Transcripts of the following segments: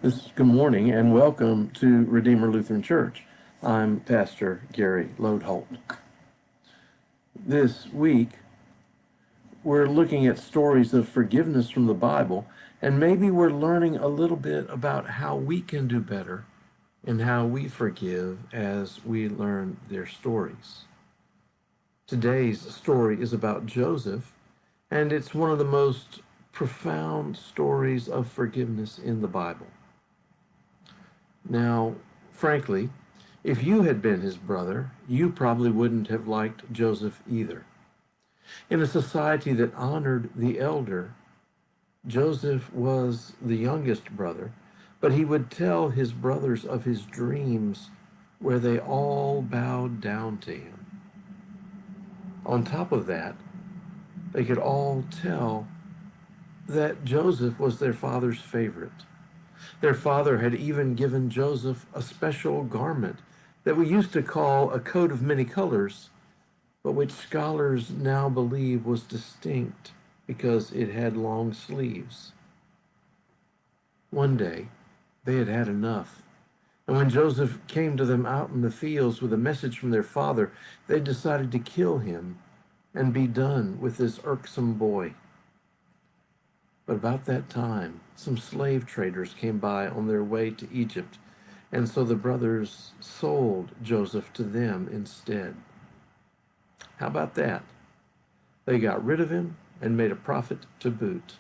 Good morning and welcome to Redeemer Lutheran Church. I'm Pastor Gary Lodeholt. This week, we're looking at stories of forgiveness from the Bible, and maybe we're learning a little bit about how we can do better and how we forgive as we learn their stories. Today's story is about Joseph, and it's one of the most profound stories of forgiveness in the Bible. Now, frankly, if you had been his brother, you probably wouldn't have liked Joseph either. In a society that honored the elder, Joseph was the youngest brother, but he would tell his brothers of his dreams where they all bowed down to him. On top of that, they could all tell that Joseph was their father's favorite. Their father had even given Joseph a special garment that we used to call a coat of many colors, but which scholars now believe was distinct because it had long sleeves. One day, they had had enough, and when Joseph came to them out in the fields with a message from their father, they decided to kill him and be done with this irksome boy. But about that time, some slave traders came by on their way to Egypt, and so the brothers sold Joseph to them instead. How about that? They got rid of him and made a profit to boot.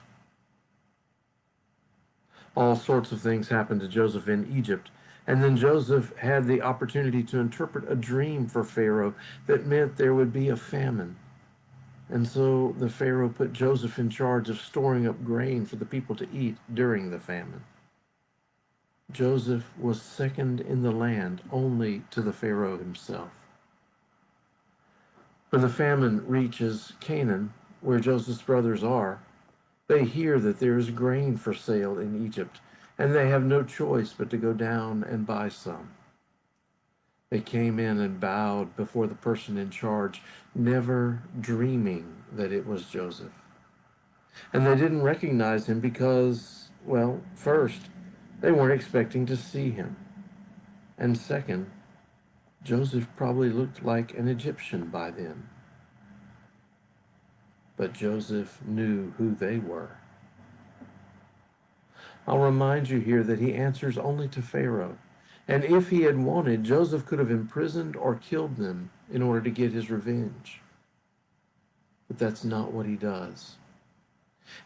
All sorts of things happened to Joseph in Egypt, and then Joseph had the opportunity to interpret a dream for Pharaoh that meant there would be a famine. And so the Pharaoh put Joseph in charge of storing up grain for the people to eat during the famine. Joseph was second in the land only to the Pharaoh himself. When the famine reaches Canaan, where Joseph's brothers are, they hear that there is grain for sale in Egypt, and they have no choice but to go down and buy some. They came in and bowed before the person in charge, never dreaming that it was Joseph. And they didn't recognize him because, well, first, they weren't expecting to see him. And second, Joseph probably looked like an Egyptian by then. But Joseph knew who they were. I'll remind you here that he answers only to Pharaoh. And if he had wanted, Joseph could have imprisoned or killed them in order to get his revenge. But that's not what he does.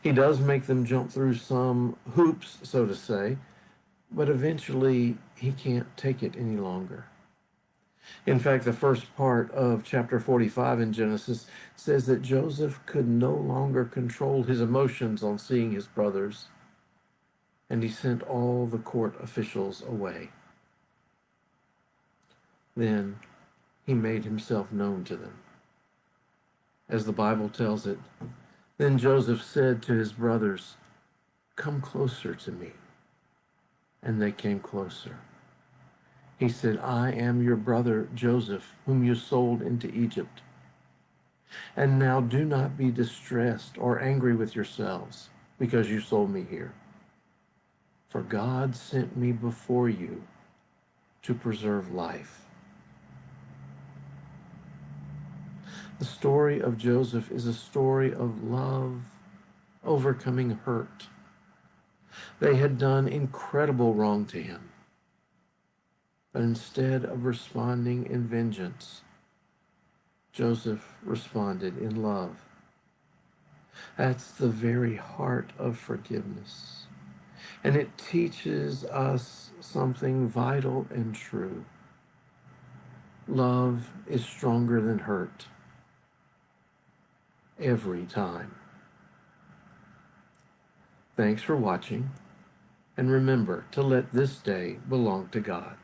He does make them jump through some hoops, so to say, but eventually he can't take it any longer. In fact, the first part of chapter 45 in Genesis says that Joseph could no longer control his emotions on seeing his brothers, and he sent all the court officials away. Then he made himself known to them. As the Bible tells it, then Joseph said to his brothers, "Come closer to me." And they came closer. He said, "I am your brother Joseph, whom you sold into Egypt. And now do not be distressed or angry with yourselves because you sold me here. For God sent me before you to preserve life." The story of Joseph is a story of love overcoming hurt. They had done incredible wrong to him. But instead of responding in vengeance, Joseph responded in love. That's the very heart of forgiveness. And it teaches us something vital and true. Love is stronger than hurt. Every time. Thanks for watching, and remember to let this day belong to God.